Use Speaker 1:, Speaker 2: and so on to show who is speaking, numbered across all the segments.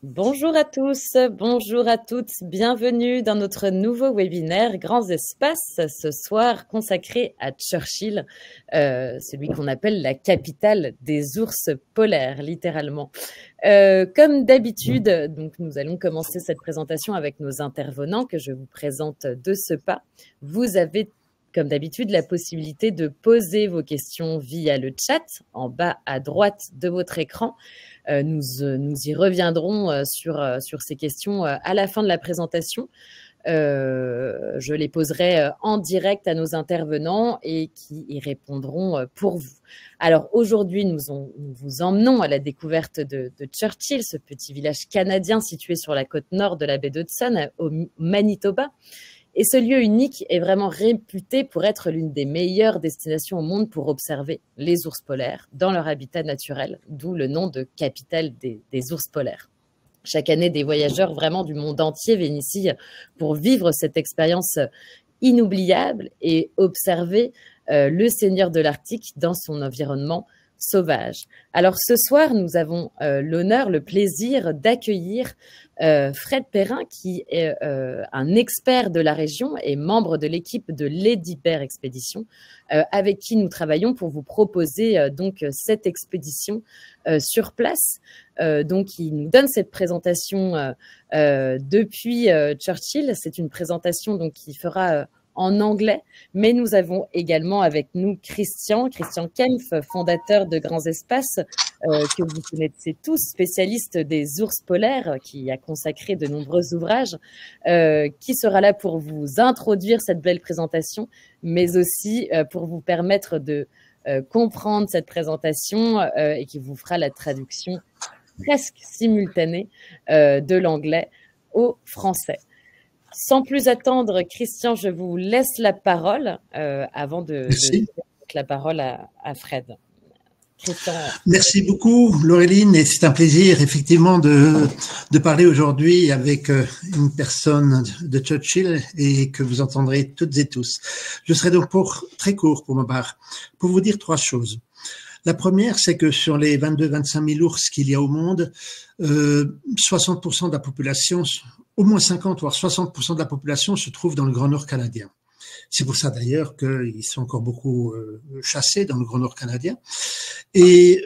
Speaker 1: Bonjour à tous, bonjour à toutes, bienvenue dans notre nouveau webinaire Grands Espaces, ce soir consacré à Churchill, celui qu'on appelle la capitale des ours polaires, littéralement. Comme d'habitude, donc nous allons commencer cette présentation avec nos intervenants que je vous présente de ce pas. Vous avez comme d'habitude, la possibilité de poser vos questions via le chat en bas à droite de votre écran. Nous y reviendrons sur ces questions à la fin de la présentation. Je les poserai en direct à nos intervenants et qui y répondront pour vous. Alors aujourd'hui, nous vous emmenons à la découverte de Churchill, ce petit village canadien situé sur la côte nord de la baie d'Hudson, au Manitoba. Et ce lieu unique est vraiment réputé pour être l'une des meilleures destinations au monde pour observer les ours polaires dans leur habitat naturel, d'où le nom de capitale des ours polaires. Chaque année, des voyageurs vraiment du monde entier viennent ici pour vivre cette expérience inoubliable et observer le seigneur de l'Arctique dans son environnement sauvage. Alors ce soir, nous avons l'honneur, le plaisir d'accueillir Fred Perrin, qui est un expert de la région et membre de l'équipe de Lady Bear Expédition, avec qui nous travaillons pour vous proposer donc cette expédition sur place. Donc, il nous donne cette présentation depuis Churchill. C'est une présentation donc qui fera en anglais, mais nous avons également avec nous Christian Kempf, fondateur de Grands Espaces, que vous connaissez tous, spécialiste des ours polaires, qui a consacré de nombreux ouvrages, qui sera là pour vous introduire cette belle présentation, mais aussi pour vous permettre de comprendre cette présentation et qui vous fera la traduction presque simultanée de l'anglais au français. Sans plus attendre, Christian, je vous laisse la parole avant de donner la parole à Fred.
Speaker 2: Christian. Merci beaucoup, Laureline, et c'est un plaisir effectivement de parler aujourd'hui avec une personne de Churchill et que vous entendrez toutes et tous. Je serai donc très court pour ma part, pour vous dire trois choses. La première, c'est que sur les 22-25 000 ours qu'il y a au monde, 60% de la population, au moins 50 voire 60% de la population se trouve dans le Grand Nord canadien. C'est pour ça d'ailleurs qu'ils sont encore beaucoup chassés dans le Grand Nord canadien. Et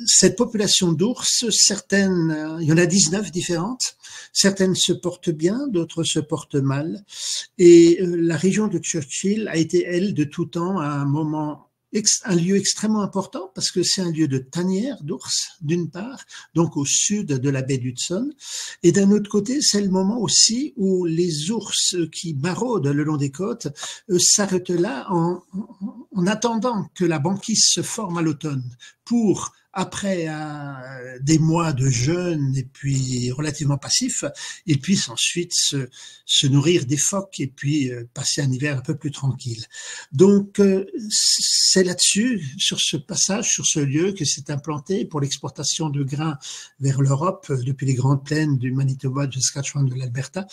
Speaker 2: cette population d'ours, certaines, il y en a 19 différentes, certaines se portent bien, d'autres se portent mal. Et la région de Churchill a été, elle, de tout temps, à un lieu extrêmement important parce que c'est un lieu de tanière d'ours, d'une part, donc au sud de la baie d'Hudson, et d'un autre côté, c'est le moment aussi où les ours qui maraudent le long des côtes s'arrêtent là en attendant que la banquise se forme à l'automne pour, après des mois de jeûne et puis relativement passifs, ils puissent ensuite se nourrir des phoques et puis passer un hiver un peu plus tranquille. Donc, c'est là-dessus, sur ce passage, sur ce lieu, que s'est implanté pour l'exportation de grains vers l'Europe, depuis les grandes plaines du Manitoba, du Saskatchewan, de l'Alberta,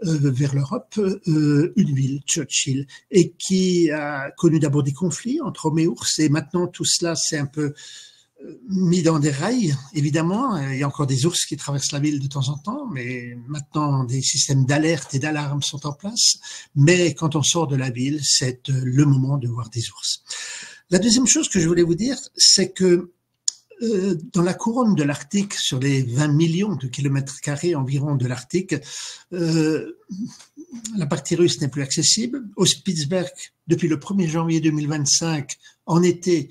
Speaker 2: vers l'Europe, une ville, Churchill, et qui a connu d'abord des conflits entre hommes et ours, et maintenant tout cela c'est un peu mis dans des rails, évidemment. Il y a encore des ours qui traversent la ville de temps en temps, mais maintenant des systèmes d'alerte et d'alarme sont en place. Mais quand on sort de la ville, c'est le moment de voir des ours. La deuxième chose que je voulais vous dire, c'est que dans la couronne de l'Arctique, sur les 20 millions de kilomètres carrés environ de l'Arctique, la partie russe n'est plus accessible. Au Spitzberg, depuis le 1er janvier 2025, en été,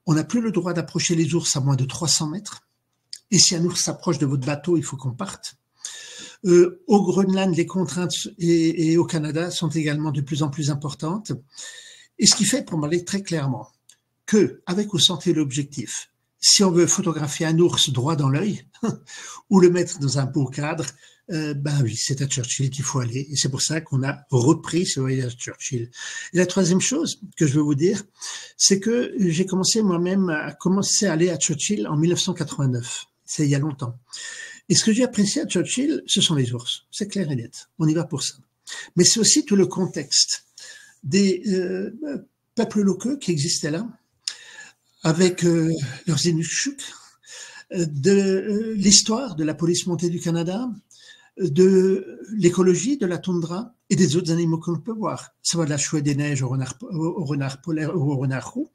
Speaker 2: on n'a plus le droit d'approcher les ours à moins de 300 mètres. Et si un ours s'approche de votre bateau, il faut qu'on parte. Au Groenland, les contraintes et au Canada sont également de plus en plus importantes. Et ce qui fait, pour parler très clairement, que, avec ou sans l'objectif, si on veut photographier un ours droit dans l'œil ou le mettre dans un beau cadre, ben oui, c'est à Churchill qu'il faut aller. Et c'est pour ça qu'on a repris ce voyage à Churchill. Et la troisième chose que je veux vous dire, c'est que j'ai commencé moi-même à aller à Churchill en 1989. C'est il y a longtemps. Et ce que j'ai apprécié à Churchill, ce sont les ours. C'est clair et net. On y va pour ça. Mais c'est aussi tout le contexte des peuples locaux qui existaient là, avec leurs Inukshuk, de l'histoire de la police montée du Canada, de l'écologie de la toundra et des autres animaux qu'on peut voir. Ça va de la chouette des neiges au renard polaire ou au renard roux,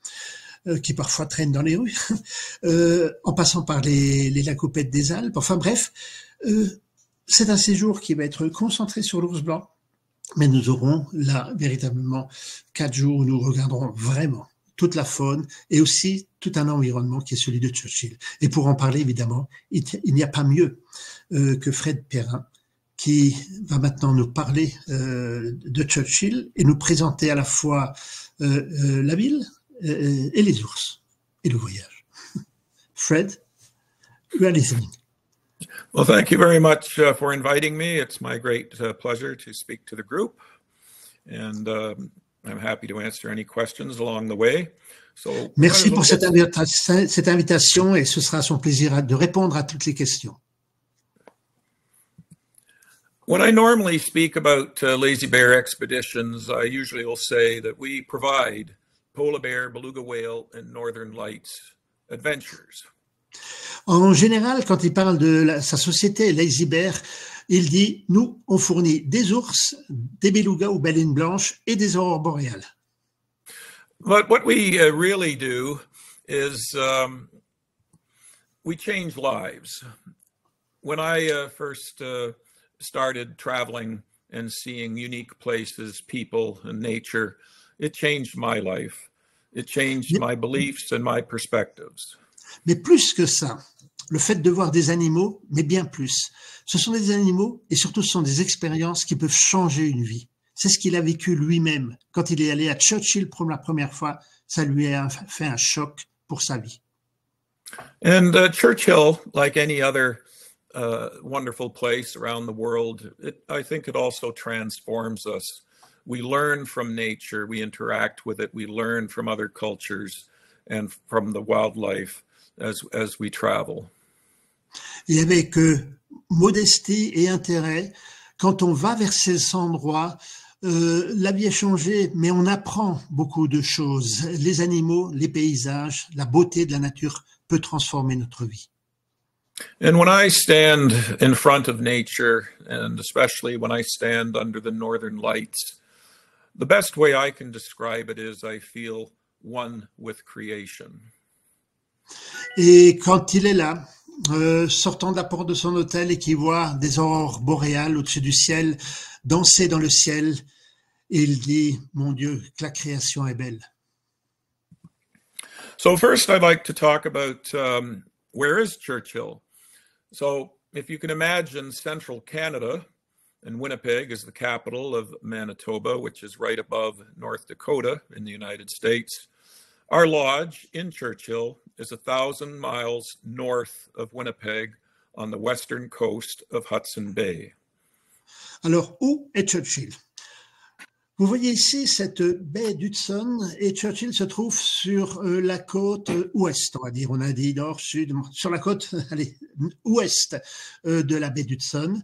Speaker 2: qui parfois traînent dans les rues, en passant par les lacopettes des Alpes. Enfin bref, c'est un séjour qui va être concentré sur l'ours blanc, mais nous aurons là véritablement 4 jours où nous regarderons vraiment toute la faune et aussi tout un environnement qui est celui de Churchill. Et pour en parler, évidemment, il n'y a pas mieux que Fred Perrin, qui va maintenant nous parler de Churchill et nous présenter à la fois la ville et les ours et le voyage. Fred, we are listening.
Speaker 3: Well, thank you very much for inviting me. It's my great pleasure to speak to the group. And I'm happy to answer any questions along the way. So,
Speaker 2: merci pour cette invitation et ce sera son plaisir de répondre à toutes les questions.
Speaker 3: When I normally speak about Lazy Bear expeditions, I usually will say that we provide polar bear, beluga whale, and northern lights adventures.
Speaker 2: En général, quand il parle de sa société Lazy Bear, il dit « Nous, on fournit des ours, des belugas ou baleines blanches et des aurores boréales. »
Speaker 3: But what we really do is we change lives. When I first started traveling and seeing unique places, people, and nature, it changed my life. It changed my beliefs and my perspectives.
Speaker 2: Mais plus que ça, le fait de voir des animaux, mais bien plus, ce sont des animaux et surtout ce sont des expériences qui peuvent changer une vie. C'est ce qu'il a vécu lui-même. Quand il est allé à Churchill pour la première fois, ça lui a fait un choc pour sa vie.
Speaker 3: And Churchill, like any other wonderful place around the world, I think it also transforms us. We learn from nature, we interact with it, we learn from other cultures and from the wildlife as we travel.
Speaker 2: Et avec modestie et intérêt, quand on va vers ces endroits, la vie est changée, mais on apprend beaucoup de choses. Les animaux, les paysages, la beauté de la nature peut transformer notre vie.
Speaker 3: And when I stand in front of nature, and especially when I stand under the northern lights, the best way I can describe it is I feel one with creation.
Speaker 2: Et quand il est là, sortant de la porte de son hôtel et qu'il voit des aurores boréales au-dessus du ciel, danser dans le ciel, et il dit, mon Dieu, que la création est belle.
Speaker 3: So first I'd like to talk about where is Churchill? So if you can imagine central Canada, and Winnipeg is the capital of Manitoba, which is right above North Dakota in the United States. Our lodge in Churchill is 1,000 miles north of Winnipeg on the western coast of Hudson Bay.
Speaker 2: Alors, où est Churchill? Vous voyez ici cette baie d'Hudson et Churchill se trouve sur la côte ouest, on va dire, on a dit nord, sud, sur la côte ouest de la baie d'Hudson,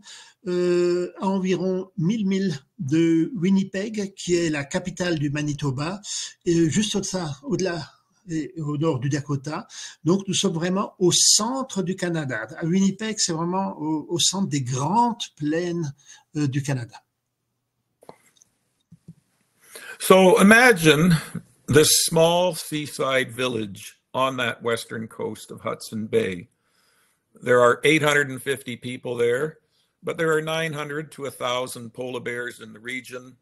Speaker 2: à environ 1000 milles de Winnipeg, qui est la capitale du Manitoba, et juste au-delà et au nord du Dakota. Donc, nous sommes vraiment au centre du Canada. À Winnipeg, c'est vraiment au centre des grandes plaines du Canada.
Speaker 3: So imagine this small seaside village on that western coast of Hudson Bay. There are 850 people there, but there are 900 to 1,000 polar bears in the region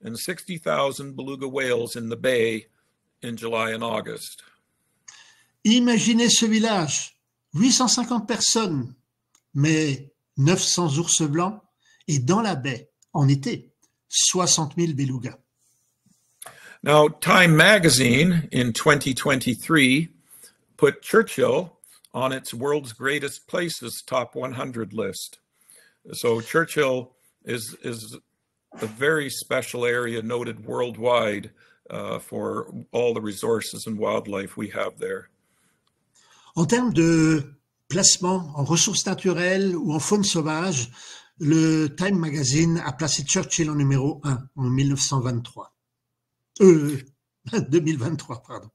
Speaker 3: and 60,000 beluga whales in the bay in July and August.
Speaker 2: Imaginez ce village, 850 personnes, mais 900 ours blancs et dans la baie, en été, 60 000 belugas.
Speaker 3: Now, Time magazine in 2023 put Churchill on its World's Greatest Places Top 100 list. So Churchill is a very special area noted worldwide for all the resources and wildlife we have there.
Speaker 2: En termes de placement en ressources naturelles ou en faune sauvage, le Time magazine a placé Churchill en numéro 1 en 2023, pardon.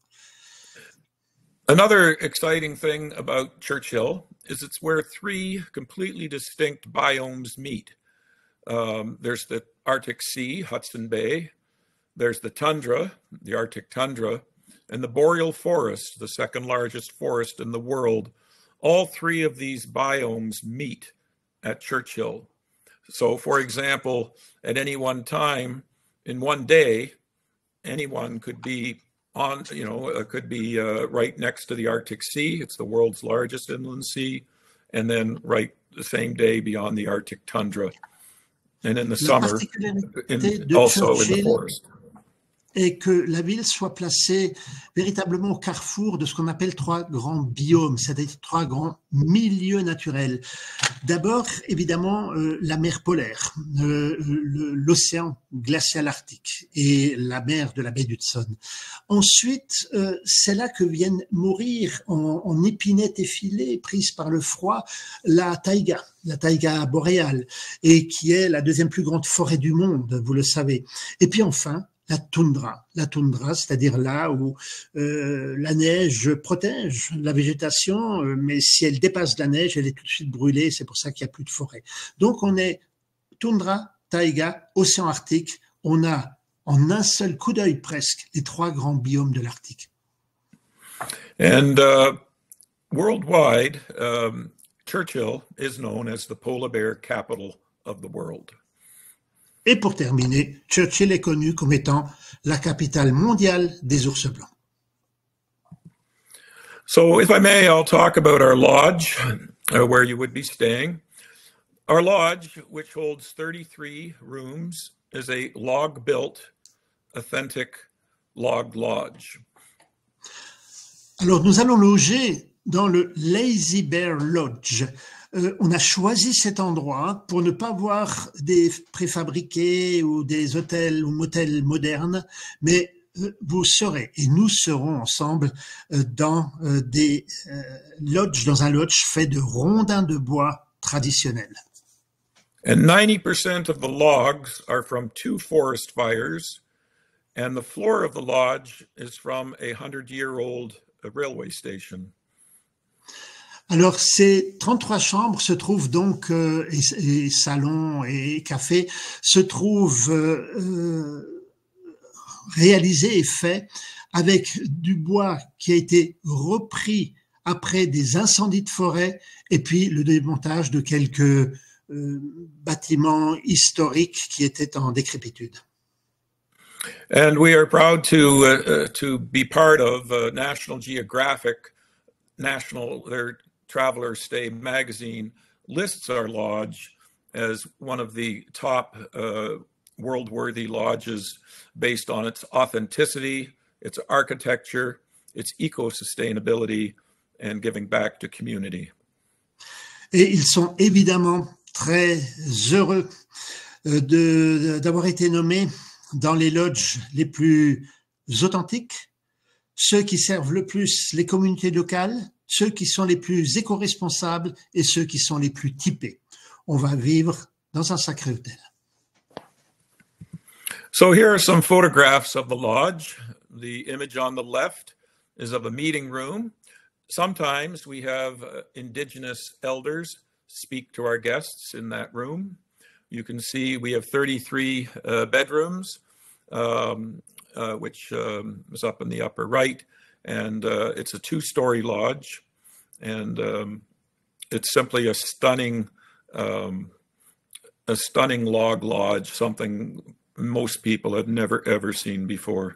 Speaker 3: Another exciting thing about Churchill is it's where three completely distinct biomes meet. There's the Arctic Sea, Hudson Bay. There's the tundra, the Arctic tundra, and the boreal forest, the second largest forest in the world. All three of these biomes meet at Churchill. So, for example, at any one time in one day, anyone could be on, could be right next to the Arctic Sea. It's the world's largest inland sea. And then right the same day beyond the Arctic tundra. And in the summer, also in the forest.
Speaker 2: Et que la ville soit placée véritablement au carrefour de ce qu'on appelle trois grands biomes, c'est-à-dire trois grands milieux naturels. D'abord, évidemment, la mer polaire, l'océan glacial arctique et la mer de la baie d'Hudson. Ensuite, c'est là que viennent mourir en épinettes effilées, prises par le froid, la taïga boréale, et qui est la deuxième plus grande forêt du monde, vous le savez. Et puis enfin, la toundra, c'est-à-dire là où la neige protège la végétation, mais si elle dépasse la neige, elle est tout de suite brûlée, c'est pour ça qu'il n'y a plus de forêt. Donc on est toundra, taïga, océan Arctique, on a en un seul coup d'œil presque les trois grands biomes de l'Arctique.
Speaker 3: And worldwide, Churchill is known as the polar bear capital of the world.
Speaker 2: Et pour terminer, Churchill est connu comme étant la capitale mondiale des ours blancs.
Speaker 3: So, if I may, I'll talk about our lodge, where you would be staying. Our lodge, which holds 33 rooms, is a log-built, authentic log lodge.
Speaker 2: Alors, nous allons loger dans le Lazy Bear Lodge. On a choisi cet endroit pour ne pas voir des préfabriqués ou des hôtels ou motels modernes, mais vous serez et nous serons ensemble dans des lodges, dans un lodge fait de rondins de bois traditionnels.
Speaker 3: And 90% of the logs are from 2 forest fires, and the floor of the lodge is from a 100-year-old railway station.
Speaker 2: Alors, ces 33 chambres se trouvent donc, et salons et cafés, se trouvent réalisés et faits avec du bois qui a été repris après des incendies de forêt et puis le démontage de quelques bâtiments historiques qui étaient en décrépitude.
Speaker 3: And we are proud to be part of National Geographic, their Traveler Stay magazine lists our lodge as one of the top world-worthy lodges based on its authenticity, its architecture, its eco-sustainability, and giving back to community.
Speaker 2: Et ils sont évidemment très heureux d'avoir été nommés dans les lodges les plus authentiques, ceux qui servent le plus les communautés locales, ceux qui sont les plus éco-responsables et ceux qui sont les plus typés. On va vivre dans un sacré hôtel.
Speaker 3: So here are some photographs of the lodge. The image on the left is of a meeting room. Sometimes we have indigenous elders speak to our guests in that room. You can see we have 33 bedrooms, which is up in the upper right. And it's a 2-story lodge, and it's simply a stunning log lodge, something most people have never ever seen before.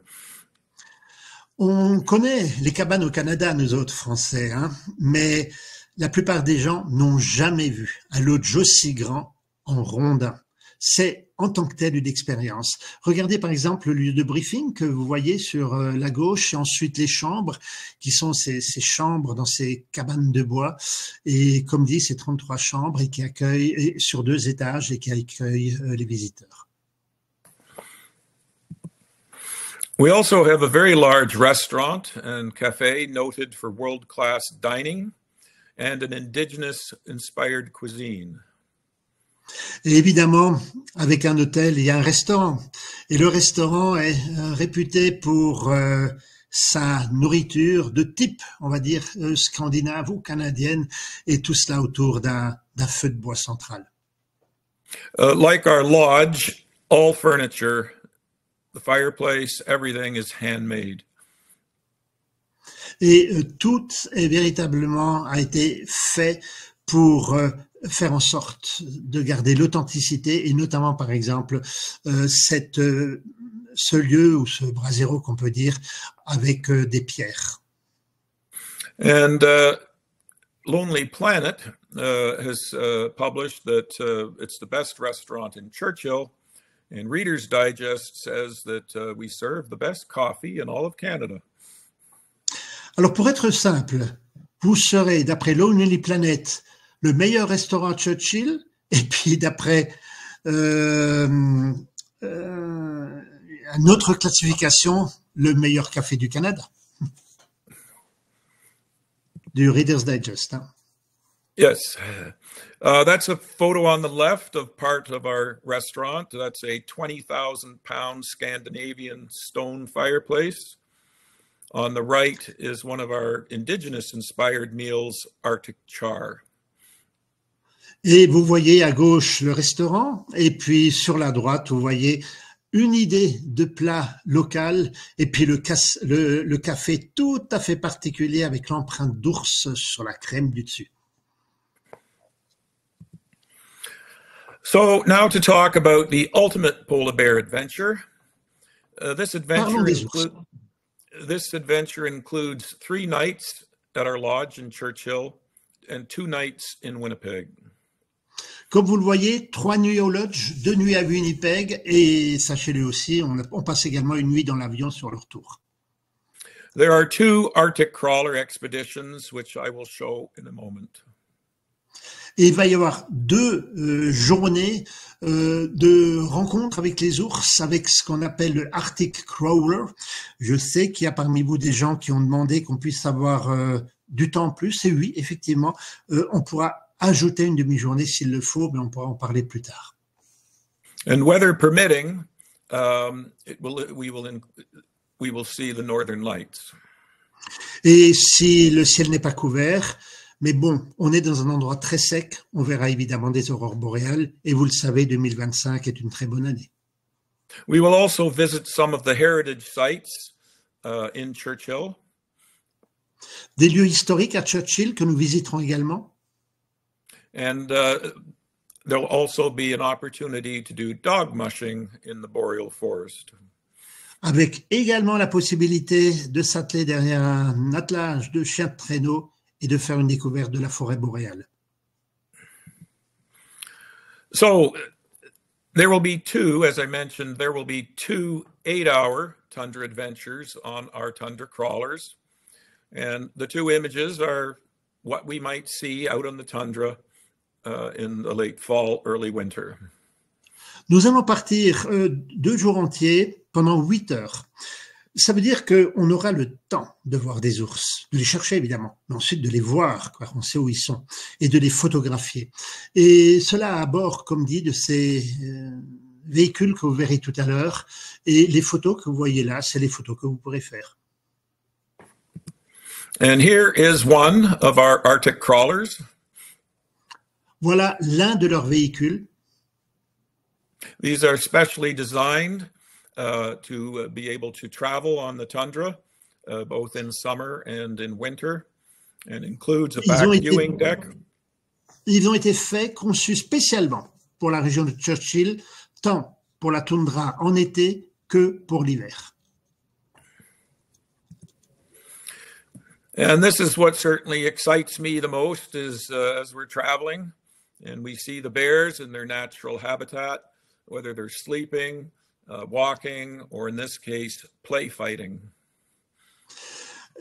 Speaker 2: On connaît les cabanes au Canada, nous autres Français, hein, mais la plupart des gens n'ont jamais vu un lodge aussi grand en rondin. C'est en tant que tel une expérience. Regardez par exemple le lieu de briefing que vous voyez sur la gauche et ensuite les chambres qui sont ces chambres dans ces cabanes de bois et comme dit, c'est 33 chambres et qui accueillent sur 2 étages et qui accueillent les visiteurs.
Speaker 3: We also have a very large restaurant and cafe noted for world-class dining and an indigenous-inspired cuisine.
Speaker 2: Et évidemment, avec un hôtel, il y a un restaurant. Et le restaurant est réputé pour sa nourriture de type, on va dire, scandinave ou canadienne, et tout cela autour d'un feu de bois central.
Speaker 3: Like our lodge, all furniture, the fireplace, everything is handmade.
Speaker 2: Et tout est véritablement a été fait pour faire en sorte de garder l'authenticité et notamment par exemple ce lieu ou ce brasero qu'on peut dire avec des pierres.
Speaker 3: And Lonely Planet has published that it's the best restaurant in Churchill, and Reader's Digest says that we serve the best coffee in all of Canada.
Speaker 2: Alors pour être simple, vous serez d'après Lonely Planet le meilleur restaurant à Churchill, et puis d'après une autre classification, le meilleur café du Canada. Du Reader's Digest. Hein?
Speaker 3: Yes. That's a photo on the left of part of our restaurant. That's a 20,000-pound Scandinavian stone fireplace. On the right is one of our indigenous-inspired meals, Arctic char.
Speaker 2: Et vous voyez à gauche le restaurant, et puis sur la droite, vous voyez une idée de plat local, et puis le café tout à fait particulier avec l'empreinte d'ours sur la crème du dessus.
Speaker 3: So now to talk about the ultimate polar bear adventure. This adventure includes 3 nights at our lodge in Churchill and 2 nights in Winnipeg.
Speaker 2: Comme vous le voyez, 3 nuits au lodge, 2 nuits à Winnipeg, et sachez-le aussi, on passe également une nuit dans l'avion sur le retour.
Speaker 3: There are 2 Arctic crawler expeditions, which I will show in a moment.
Speaker 2: Et il va y avoir 2 journées de rencontres avec les ours, avec ce qu'on appelle le Arctic Crawler. Je sais qu'il y a parmi vous des gens qui ont demandé qu'on puisse avoir du temps en plus, et oui, effectivement, on pourra ajouter une demi-journée s'il le faut, mais on pourra en parler plus tard.
Speaker 3: And weather permitting, we will see the northern lights.
Speaker 2: Et si le ciel n'est pas couvert, mais bon, on est dans un endroit très sec, on verra évidemment des aurores boréales, et vous le savez, 2025 est une très bonne année.
Speaker 3: We will also visit some of the heritage sites in Churchill.
Speaker 2: Des lieux historiques à Churchill que nous visiterons également.
Speaker 3: And there'll also be an opportunity to do dog mushing in the boreal forest.
Speaker 2: Avec également la possibilité de s'atteler derrière un attelage de chiens de traîneau et de faire une découverte de la forêt boréale.
Speaker 3: So there will be 2, as I mentioned, there will be 2 8-hour tundra adventures on our tundra crawlers. And the 2 images are what we might see out on the tundra in the late fall, early winter.
Speaker 2: Nous allons partir 2 jours entiers pendant 8 heures. Ça veut dire qu'on aura le temps de voir des ours, de les chercher évidemment, mais ensuite de les voir, car on sait où ils sont, et de les photographier. Et cela à bord, comme dit, de ces véhicules que vous verrez tout à l'heure. Et les photos que vous voyez là, c'est les photos que vous pourrez faire.
Speaker 3: And here is one of our Arctic crawlers.
Speaker 2: Voilà l'un de leurs véhicules.
Speaker 3: These are specially designed to be able to travel on the tundra, both in summer and in winter, and includes a back viewing deck.
Speaker 2: Ils ont été faits, conçus spécialement pour la région de Churchill, tant pour la toundra en été que pour l'hiver.
Speaker 3: And this is what certainly excites me the most is as we're traveling and we see the bears in their natural habitat, whether they're sleeping, walking, or in this case, play fighting.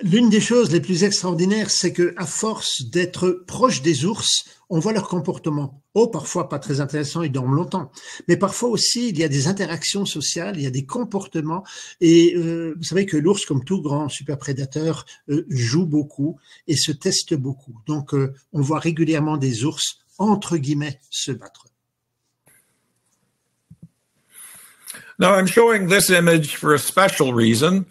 Speaker 2: L'une des choses les plus extraordinaires, c'est que à force d'être proche des ours, on voit leur comportement. Oh, parfois pas très intéressant, ils dorment longtemps. Mais parfois aussi, il y a des interactions sociales, il y a des comportements. Et vous savez que l'ours, comme tout grand superprédateur, joue beaucoup et se teste beaucoup. Donc, on voit régulièrement des ours, entre guillemets, se battre.
Speaker 3: Now, I'm showing this image for a special reason.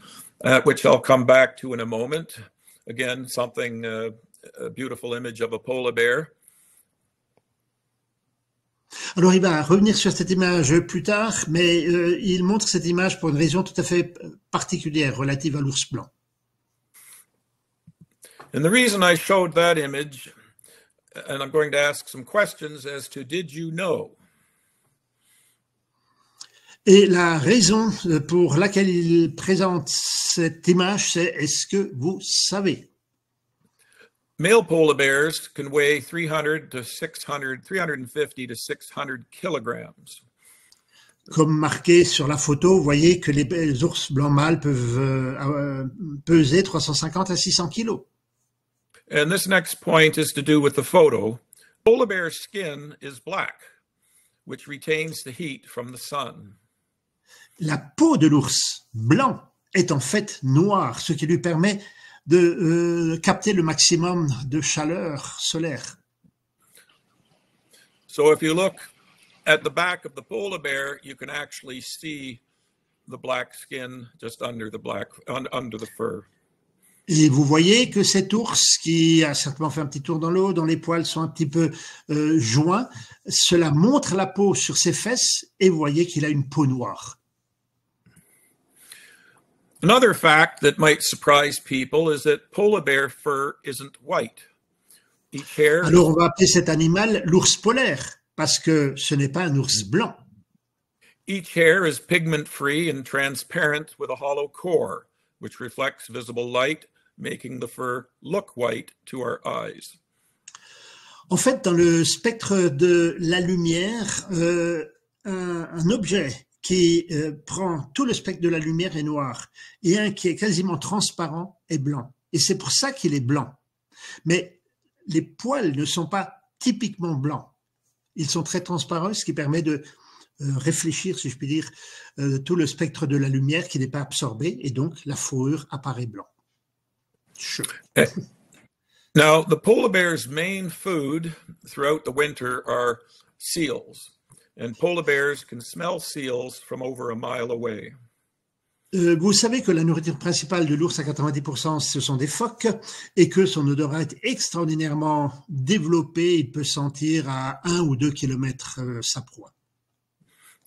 Speaker 3: which I'll come back to in a moment. Again, something, a beautiful image of a polar bear.
Speaker 2: Alors, il va revenir sur cette image plus tard, mais il montre cette image pour une raison tout à fait particulière relative à l'ours blanc.
Speaker 3: And the reason I showed that image, and I'm going to ask some questions as to did you know?
Speaker 2: Et la raison pour laquelle il présente cette image, c'est est-ce que vous savez?
Speaker 3: Male polar bears can weigh 350 to 600 kilograms.
Speaker 2: Comme marqué sur la photo, vous voyez que les ours blancs mâles peuvent peser 350 à 600 kilos.
Speaker 3: And this next point is to do with the photo. Polar bear skin is black, which retains the heat from the sun.
Speaker 2: La peau de l'ours blanc est en fait noire, ce qui lui permet de capter le maximum de chaleur solaire.
Speaker 3: So if you look at the back of the polar bear, you can actually see the black skin just under the fur.
Speaker 2: Et vous voyez que cet ours, qui a certainement fait un petit tour dans l'eau, dont les poils sont un petit peu joints, cela montre la peau sur ses fesses et vous voyez qu'il a une peau noire.
Speaker 3: Another fact that might surprise people is that polar bear fur isn't white. Each hair.
Speaker 2: Alors on va appeler cet animal l'ours polaire parce que ce n'est pas un ours blanc.
Speaker 3: Each hair is pigment-free and transparent with a hollow core, which reflects visible light, making the fur look white to our eyes.
Speaker 2: En fait, dans le spectre de la lumière, un objet qui prend tout le spectre de la lumière est noir et un qui est quasiment transparent est blanc. Et c'est pour ça qu'il est blanc. Mais les poils ne sont pas typiquement blancs. Ils sont très transparents, ce qui permet de réfléchir, si je puis dire, tout le spectre de la lumière qui n'est pas absorbé et donc la fourrure apparaît blanc. Sure.
Speaker 3: Now, the polar bear's main food throughout the winter are seals. And polar bears can smell seals from over a mile away.
Speaker 2: Vous savez que la nourriture principale de l'ours à 90%, ce sont des phoques et que son odorat est extraordinairement développé. Il peut sentir à 1 ou 2 kilomètres sa proie.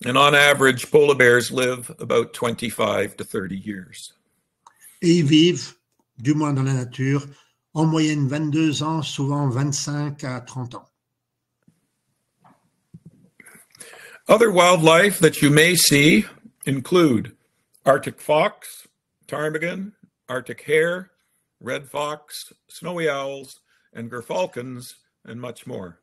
Speaker 3: And on average, polar bears live about 25 to 30 years.
Speaker 2: Et ils vivent, du moins dans la nature, en moyenne 22 ans, souvent 25 à 30 ans.
Speaker 3: Other wildlife that you may see include Arctic fox, ptarmigan, Arctic hare, red fox, snowy owls, and gerfalcons, and much more.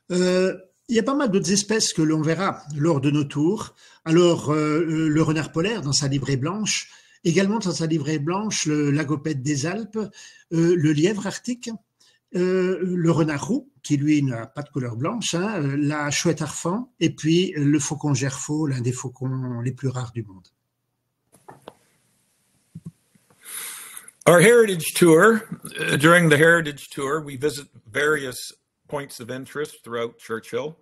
Speaker 2: Il y a pas mal d'autres espèces que l'on verra lors de nos tours. Alors, le renard polaire dans sa livrée blanche, également dans sa livrée blanche, le lagopède des Alpes, le lièvre arctique, le renard roux, qui lui n'a pas de couleur blanche, la chouette arfan, et puis le faucon gerfaut, l'un des faucons les plus rares du monde.
Speaker 3: Our heritage tour, during the heritage tour, we visit various points of interest throughout Churchill.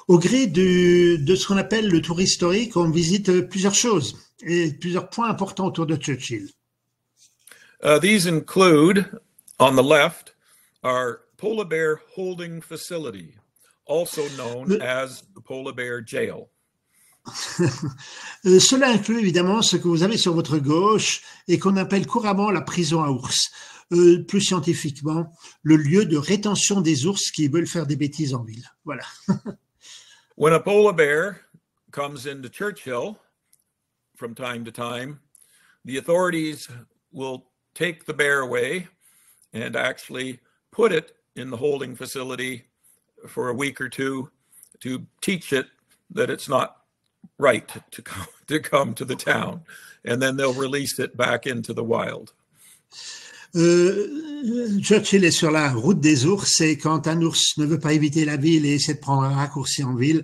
Speaker 2: Au gré de ce qu'on appelle le tour historique, on visite plusieurs choses et plusieurs points importants autour de Churchill.
Speaker 3: These include, on the left, our polar bear holding facility, also known as the polar bear jail.
Speaker 2: Cela inclut évidemment ce que vous avez sur votre gauche et qu'on appelle couramment la prison à ours. Plus scientifiquement, le lieu de rétention des ours qui veulent faire des bêtises en ville. Voilà.
Speaker 3: When a polar bear comes into Churchill from time to time, the authorities will take the bear away and actually put it in the holding facility for a week or two to teach it that it's not right to come to the town, and then they'll release it back into the wild.
Speaker 2: Churchill est sur la route des ours et quand un ours ne veut pas éviter la ville et essaie de prendre un raccourci en ville,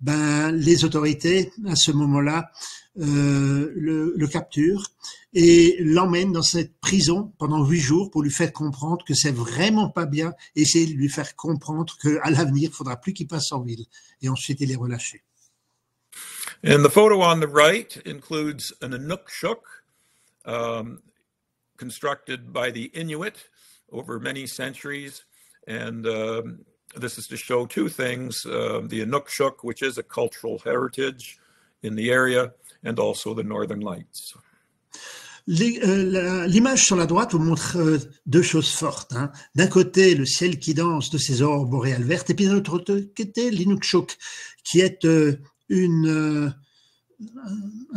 Speaker 2: ben les autorités à ce moment-là le capturent et l'emmènent dans cette prison pendant 8 jours pour lui faire comprendre que c'est vraiment pas bien, et essayer de lui faire comprendre qu'à l'avenir il faudra plus qu'il passe en ville, et ensuite il est relâché.
Speaker 3: And the photo on the right includes an Inukshuk constructed by the Inuit over many centuries. And this is to show two things, the Inukshuk, which is a cultural heritage in the area, and also the Northern Lights.
Speaker 2: L'image sur la droite vous montre deux choses fortes. Hein. D'un côté, le ciel qui danse de ces aurores boréales vertes, et puis d'un autre côté, l'Inukshuk, qui est un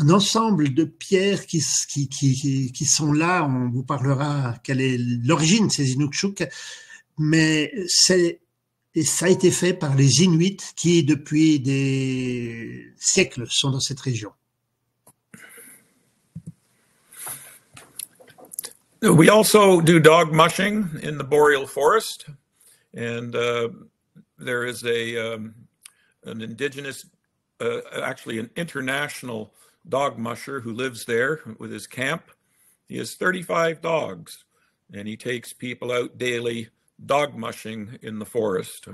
Speaker 2: ensemble de pierres qui sont là. On vous parlera quelle est l'origine de ces Inukshuk, mais ça a été fait par les Inuits qui, depuis des siècles, sont dans cette région.
Speaker 3: We also do dog mushing in the boreal forest, and there is an indigenous, actually an international dog musher who lives there with his camp. He has 35 dogs, and he takes people out daily dog mushing in the forest.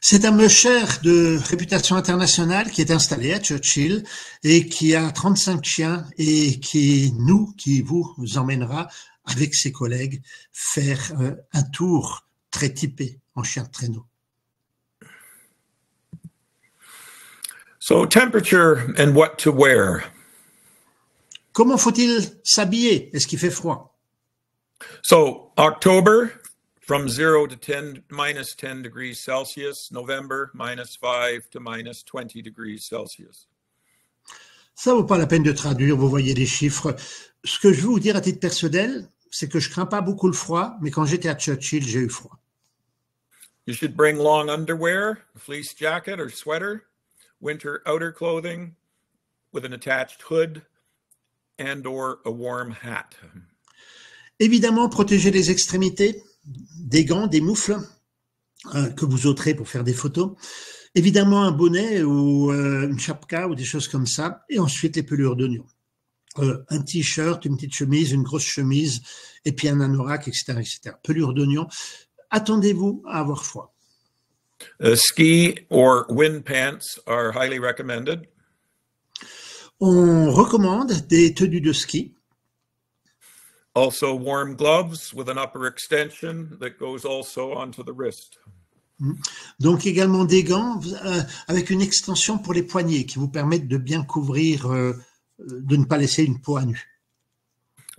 Speaker 2: C'est un musher de réputation internationale qui est installé à Churchill et qui a 35 chiens et qui vous emmènera avec ses collègues faire un tour très typé en chien de traîneau.
Speaker 3: So temperature and what to wear.
Speaker 2: Comment faut-il s'habiller? Est-ce qu'il fait froid?
Speaker 3: So October, from 0 to minus 10 degrees Celsius, November, minus 5 to minus 20 degrees Celsius.
Speaker 2: Ça vaut pas la peine de traduire, vous voyez les chiffres. Ce que je veux vous dire à titre personnel, c'est que je crains pas beaucoup le froid, mais quand j'étais à Churchill, j'ai eu froid.
Speaker 3: You should bring long underwear, a fleece jacket or sweater, winter outer clothing with an attached hood and or a warm hat.
Speaker 2: Évidemment, protéger les extrémités, des gants, des moufles que vous ôterez pour faire des photos. Évidemment, un bonnet ou une chapka ou des choses comme ça. Et ensuite, les pelures d'oignon. Un t-shirt, une petite chemise, une grosse chemise, et puis un anorak, etc., etc. Pelure d'oignon. Attendez-vous à avoir froid.
Speaker 3: Ski or wind pants are highly recommended.
Speaker 2: On recommande des tenues de ski.
Speaker 3: Also warm gloves with an upper extension that goes also onto the wrist.
Speaker 2: Donc également des gants avec une extension pour les poignets qui vous permettent de bien couvrir, de ne pas laisser une peau à nu.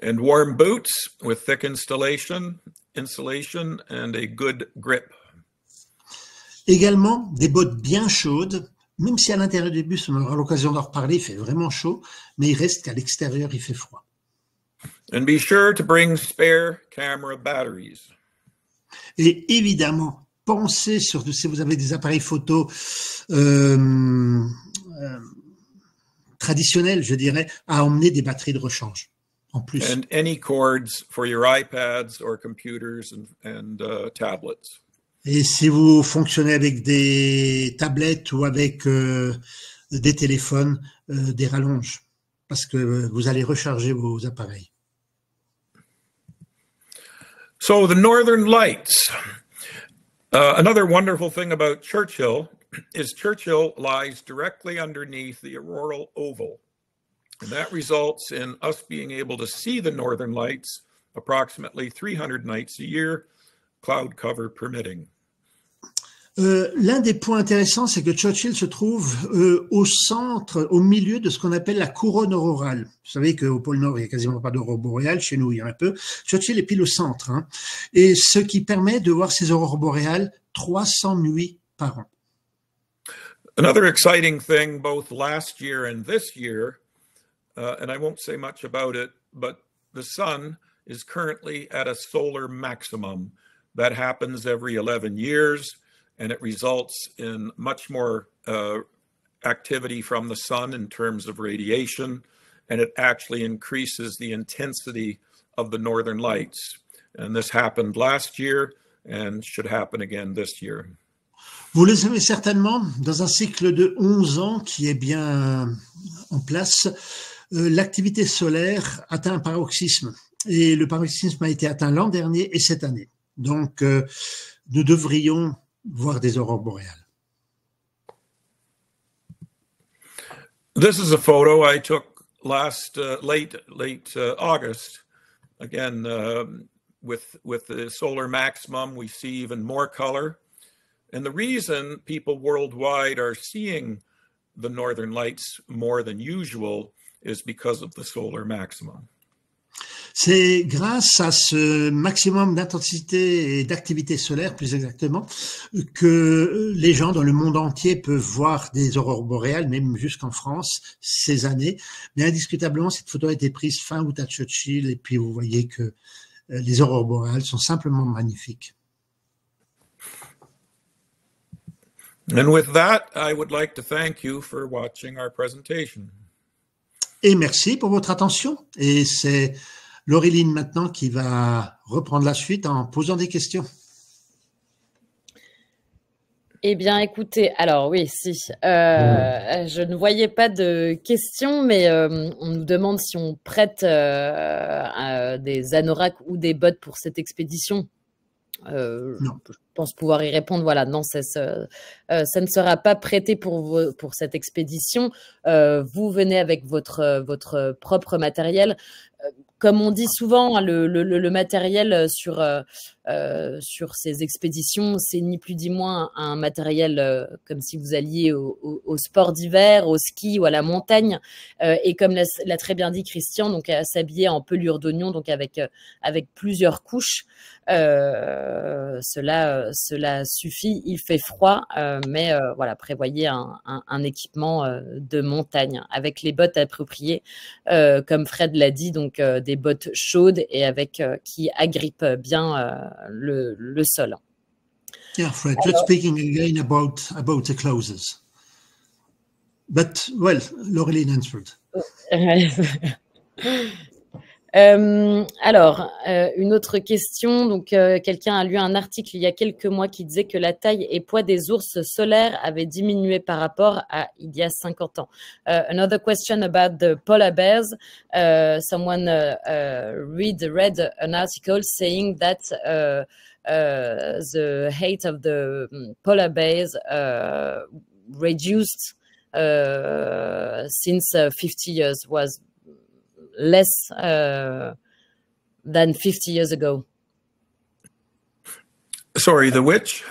Speaker 3: And warm boots with thick insulation and a good grip.
Speaker 2: Également des bottes bien chaudes, même si à l'intérieur du bus on aura l'occasion d'en reparler, il fait vraiment chaud, mais il reste qu'à l'extérieur il fait froid.
Speaker 3: And be sure to bring spare camera batteries.
Speaker 2: Et évidemment, pensez surtout si vous avez des appareils photo traditionnels, je dirais, à emmener des batteries de rechange en plus.
Speaker 3: And any cords for your iPads or computers and tablets.
Speaker 2: Et si vous fonctionnez avec des tablettes ou avec des téléphones, des rallonges, parce que vous allez recharger vos appareils.
Speaker 3: So the Northern Lights. Another wonderful thing about Churchill is Churchill lies directly underneath the auroral oval. And that results in us being able to see the Northern Lights approximately 300 nights a year, cloud cover permitting.
Speaker 2: L'un des points intéressants, c'est que Churchill se trouve au centre, au milieu de ce qu'on appelle la couronne aurorale. Vous savez qu'au pôle Nord, il n'y a quasiment pas d'aurore boréale. Chez nous, il y en a un peu. Churchill est pile au centre. Hein, et ce qui permet de voir ces aurores boréales 300 nuits par an.
Speaker 3: Another exciting thing, both last year and this year, and I won't say much about it, but the sun is currently at a solar maximum. That happens every 11 years. And it results in much more activity from the sun in terms of radiation, and it actually increases the intensity of the Northern Lights. And this happened last year and should happen again this year.
Speaker 2: Vous le savez certainement, dans un cycle de 11 ans qui est bien en place, l'activité solaire atteint un paroxysme. Et le paroxysme a été atteint l'an dernier et cette année. Donc, nous devrions voir des aurores boréales.
Speaker 3: This is a photo I took last late August. Again, with the solar maximum, we see even more color. And the reason people worldwide are seeing the northern lights more than usual is because of the solar maximum.
Speaker 2: C'est grâce à ce maximum d'intensité et d'activité solaire, plus exactement, que les gens dans le monde entier peuvent voir des aurores boréales, même jusqu'en France, ces années. Mais indiscutablement, cette photo a été prise fin août à Churchill, et puis vous voyez que les aurores boréales sont simplement magnifiques.
Speaker 3: And with that, I would like to thank you for watching our presentation.
Speaker 2: Et merci pour votre attention. Et c'est Laureline maintenant qui va reprendre la suite en posant des questions.
Speaker 1: Eh bien, écoutez, alors oui, si. Je ne voyais pas de questions, mais on nous demande si on prête des anoraks ou des bottes pour cette expédition.
Speaker 2: Non.
Speaker 1: Je pense pouvoir y répondre. Voilà, non, ça ne sera pas prêté pour cette expédition. Vous venez avec votre propre matériel. Comme on dit souvent, le matériel sur ces expéditions, c'est ni plus ni moins un matériel comme si vous alliez au sport d'hiver, au ski ou à la montagne. Et comme l'a très bien dit Christian, donc à s'habiller en pelure d'oignon, donc avec plusieurs couches. Cela suffit. Il fait froid, mais voilà, prévoyez un équipement de montagne avec les bottes appropriées, comme Fred l'a dit, donc des bottes chaudes et qui agrippent bien le sol.
Speaker 2: Yeah, Fred, just speaking again about the clothes. But, well, Laureline answered.
Speaker 1: Alors, une autre question. Donc, quelqu'un a lu un article il y a quelques mois qui disait que la taille et poids des ours solaires avaient diminué par rapport à il y a 50 ans. Another question about the polar bears. Someone read an article saying that the height of the polar bears reduced since 50 years, was less than 50 years ago.
Speaker 2: Sorry, the which?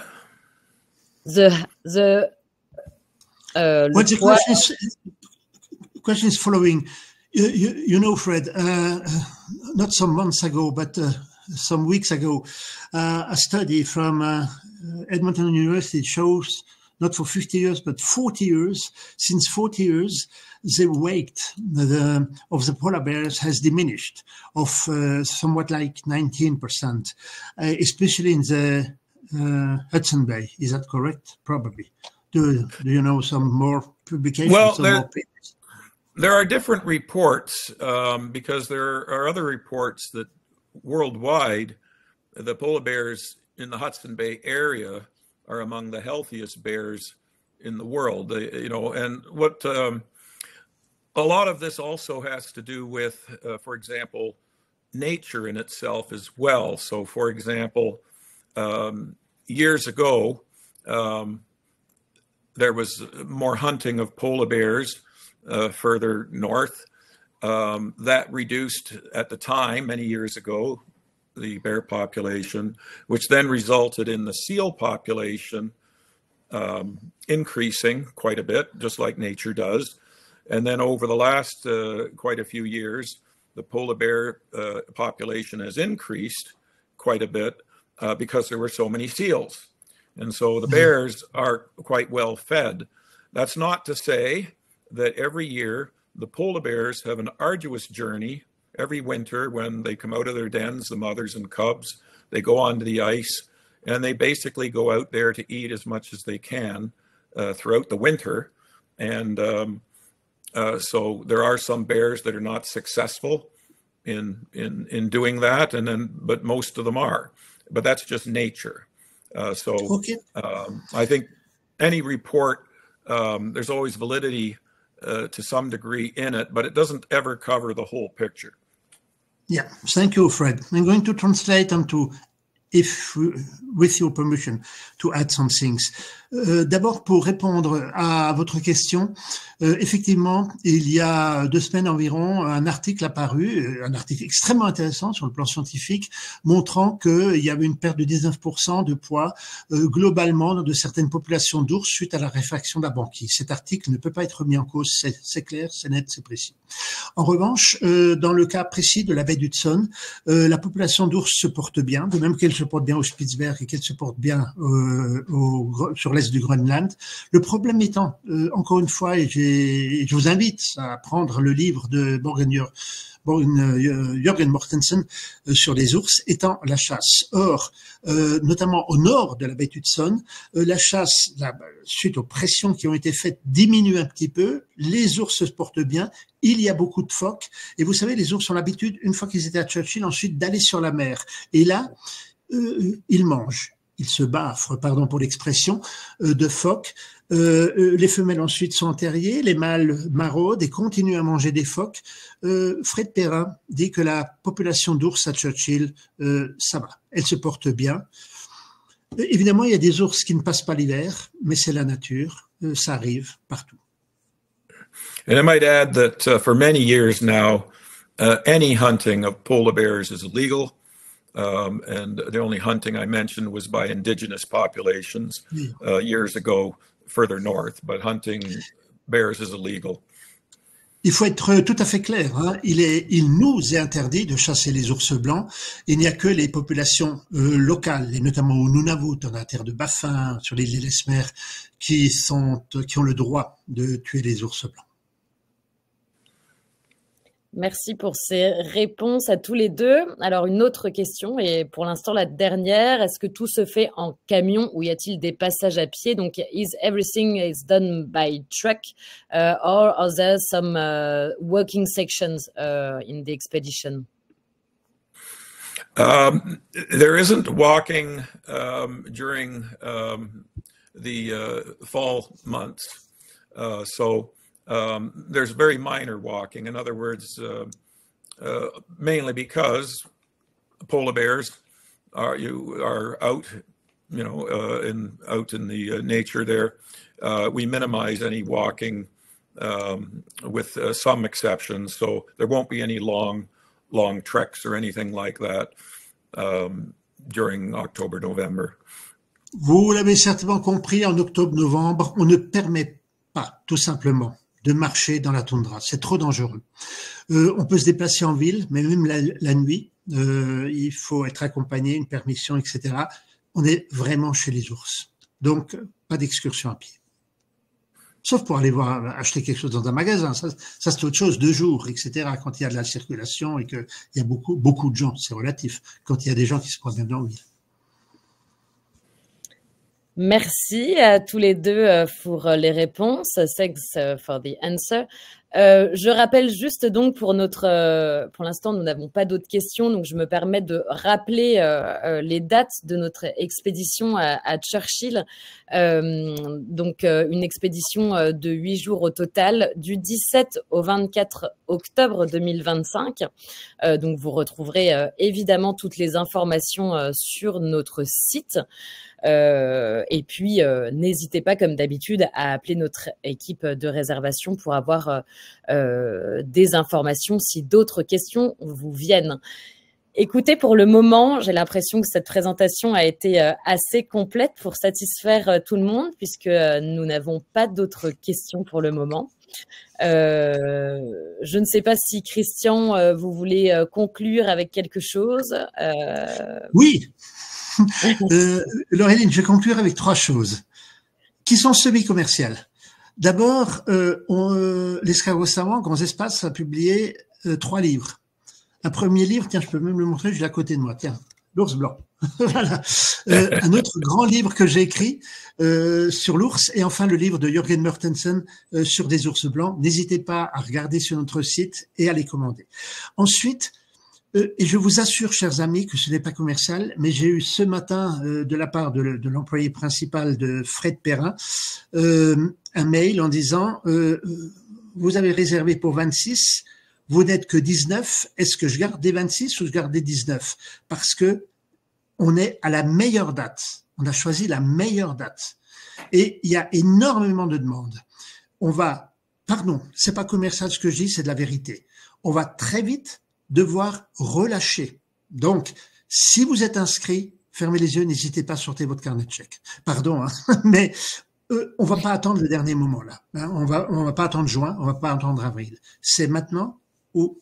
Speaker 1: The
Speaker 2: question is following. You know, Fred, not some months ago, but some weeks ago, a study from Edmonton University shows not for 50 years, but 40 years. Since 40 years, the weight of the polar bears has diminished of somewhat like 19%, especially in the Hudson Bay. Is that correct? Probably. Do you know some more publications?
Speaker 3: Well, there are different reports because there are other reports that worldwide, the polar bears in the Hudson Bay area are among the healthiest bears in the world. And what a lot of this also has to do with, for example, nature in itself as well. So, for example, years ago, there was more hunting of polar bears further north. That reduced at the time, many years ago, the bear population, which then resulted in the seal population increasing quite a bit, just like nature does. And then over the last quite a few years, the polar bear population has increased quite a bit because there were so many seals. And so the bears are quite well fed. That's not to say that every year the polar bears have an arduous journey. Every winter when they come out of their dens, the mothers and cubs, they go onto the ice and they basically go out there to eat as much as they can throughout the winter. And so there are some bears that are not successful in doing that, but most of them are. But that's just nature.
Speaker 2: Okay.
Speaker 3: I think any report, there's always validity to some degree in it, but it doesn't ever cover the whole picture.
Speaker 2: Yeah, thank you, Fred. I'm going to translate with your permission, to add some things. D'abord, pour répondre à votre question, effectivement, il y a 2 semaines environ, un article apparu, un article extrêmement intéressant sur le plan scientifique, montrant qu'il y avait une perte de 19% de poids globalement de certaines populations d'ours suite à la réfraction de la banquise. Cet article ne peut pas être mis en cause, c'est clair, c'est net, c'est précis. En revanche, dans le cas précis de la baie d'Hudson, la population d'ours se porte bien, de même qu'elle se porte bien au Spitzberg et qu'elle se porte bien sur l'est du Groenland. Le problème étant, encore une fois, et je vous invite à prendre le livre de Jørgen Mortensen sur les ours, étant la chasse. Or, notamment au nord de la baie d'Hudson, la chasse, suite aux pressions qui ont été faites, diminue un petit peu, les ours se portent bien, il y a beaucoup de phoques, et vous savez, les ours ont l'habitude, une fois qu'ils étaient à Churchill, ensuite d'aller sur la mer. Et là, ils mangent. Ils se baffrent, pardon pour l'expression, de phoques. Les femelles ensuite sont enterrées, les mâles maraudent et continuent à manger des phoques. Fred Perrin dit que la population d'ours à Churchill, ça va, elle se porte bien. Évidemment, il y a des ours qui ne passent pas l'hiver, mais c'est la nature, ça arrive partout.
Speaker 3: And I might add that for many years now, any hunting of polar bears is illegal. And the only hunting I mentioned was by indigenous populations years ago further north, but hunting bears is illegal.
Speaker 2: Il faut être tout à fait clair, hein. Il nous est interdit de chasser les ours blancs. Il n'y a que les populations locales, et notamment au Nunavut, dans la terre de Baffin, sur l'île d'Ellesmer, qui ont le droit de tuer les ours blancs.
Speaker 1: Merci pour ces réponses à tous les deux. Alors, une autre question, et pour l'instant la dernière, est-ce que tout se fait en camion ou y a-t-il des passages à pied? Donc, is everything is done by truck or are there some walking sections in the expedition?
Speaker 3: There isn't walking during the fall months, so there's very minor walking. In other words, mainly because polar bears are out, out in the nature there. We minimize any walking with some exceptions, so there won't be any long treks or anything like that during October, November.
Speaker 2: Vous l'avez certainement compris, en octobre-novembre, on ne permet pas, tout simplement, de marcher dans la toundra. C'est trop dangereux. On peut se déplacer en ville, mais même la nuit, il faut être accompagné, une permission, etc. On est vraiment chez les ours. Donc, pas d'excursion à pied. Sauf pour aller acheter quelque chose dans un magasin. Ça c'est autre chose, 2 jours, etc. Quand il y a de la circulation et qu'il y a beaucoup de gens, c'est relatif. Quand il y a des gens qui se promènent dans la ville.
Speaker 1: Merci à tous les deux pour les réponses. Thanks for the answer. Je rappelle juste donc pour l'instant nous n'avons pas d'autres questions, donc je me permets de rappeler les dates de notre expédition à Churchill. Donc une expédition de 8 jours au total, du 17 au 24 octobre 2025. Donc vous retrouverez évidemment toutes les informations sur notre site. Et puis, n'hésitez pas, comme d'habitude, à appeler notre équipe de réservation pour avoir des informations si d'autres questions vous viennent. Écoutez, pour le moment, j'ai l'impression que cette présentation a été assez complète pour satisfaire tout le monde, puisque nous n'avons pas d'autres questions pour le moment. Je ne sais pas si, Christian, vous voulez conclure avec quelque chose.
Speaker 2: Oui. Laureline, je vais conclure avec 3 choses qui sont semi-commerciales. D'abord, l'Escargot Savant, Grands Espaces, a publié 3 livres. Un premier livre, tiens, je peux même le montrer, je l'ai à côté de moi, tiens, l'ours blanc. Voilà. Un autre grand livre que j'ai écrit sur l'ours, et enfin le livre de Jørgen Mortensen sur des ours blancs. N'hésitez pas à regarder sur notre site et à les commander. Ensuite, et je vous assure, chers amis, que ce n'est pas commercial, mais j'ai eu ce matin, de la part de l'employé principal de Fred Perrin, un mail en disant vous avez réservé pour 26, vous n'êtes que 19, est-ce que je garde des 26 ou je garde des 19? Parce que on est à la meilleure date. On a choisi la meilleure date. Et il y a énormément de demandes. Pardon, c'est pas commercial ce que je dis, c'est de la vérité. On va très vite devoir relâcher. Donc, si vous êtes inscrit, fermez les yeux, n'hésitez pas à sortir votre carnet de chèques. Pardon, mais on va pas attendre le dernier moment là. On va pas attendre juin, on va pas attendre avril. C'est maintenant ou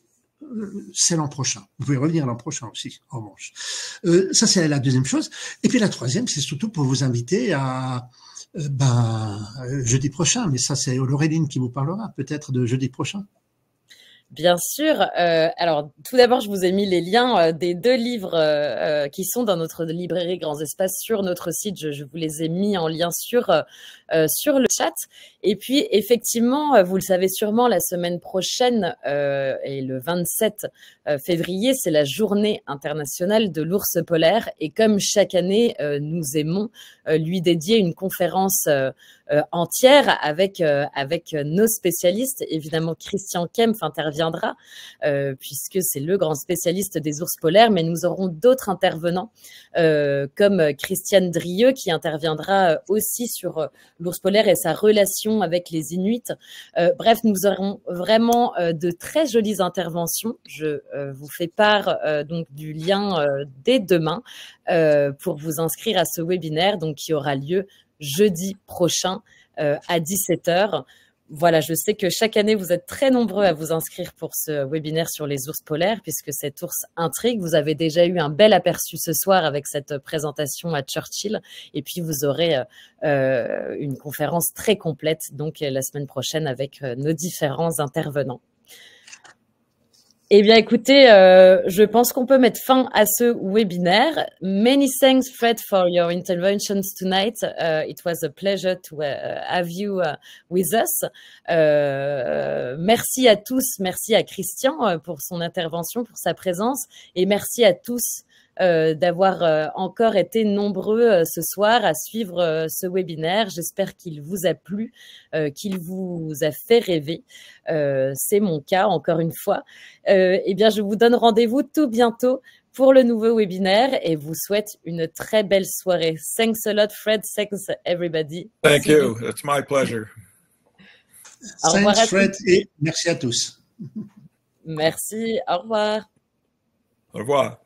Speaker 2: c'est l'an prochain. Vous pouvez revenir l'an prochain aussi, en revanche. Ça, c'est la deuxième chose. Et puis la troisième, c'est surtout pour vous inviter à jeudi prochain. Mais ça, c'est Laureline qui vous parlera peut-être de jeudi prochain.
Speaker 1: Bien sûr. Alors, tout d'abord, je vous ai mis les liens des 2 livres qui sont dans notre librairie Grands Espaces sur notre site. Je vous les ai mis en lien sur le chat. Et puis, effectivement, vous le savez sûrement, la semaine prochaine et le 27 février, c'est la journée internationale de l'ours polaire. Et comme chaque année, nous aimons lui dédier une conférence entière avec nos spécialistes. Évidemment, Christian Kempf interviendra puisque c'est le grand spécialiste des ours polaires, mais nous aurons d'autres intervenants comme Christiane Drieux qui interviendra aussi sur l'ours polaire et sa relation avec les Inuits. Bref, nous aurons vraiment de très jolies interventions. Je vous fais part donc du lien dès demain pour vous inscrire à ce webinaire donc qui aura lieu jeudi prochain à 17h. Voilà, je sais que chaque année, vous êtes très nombreux à vous inscrire pour ce webinaire sur les ours polaires, puisque cet ours intrigue. Vous avez déjà eu un bel aperçu ce soir avec cette présentation à Churchill. Et puis, vous aurez une conférence très complète, donc la semaine prochaine, avec nos différents intervenants. Eh bien, écoutez, je pense qu'on peut mettre fin à ce webinaire. Many thanks, Fred, for your interventions tonight. It was a pleasure to have you with us. Merci à tous, merci à Christian pour son intervention, pour sa présence, et merci à tous d'avoir encore été nombreux ce soir à suivre ce webinaire. J'espère qu'il vous a plu, qu'il vous a fait rêver. C'est mon cas, encore une fois. Eh bien, je vous donne rendez-vous tout bientôt pour le nouveau webinaire et vous souhaite une très belle soirée. Thanks a lot, Fred. Thanks, everybody.
Speaker 3: Thank you. It's my pleasure.
Speaker 1: Au revoir
Speaker 2: Thanks, Fred, et merci à tous.
Speaker 1: Merci. Au revoir.
Speaker 3: Au revoir.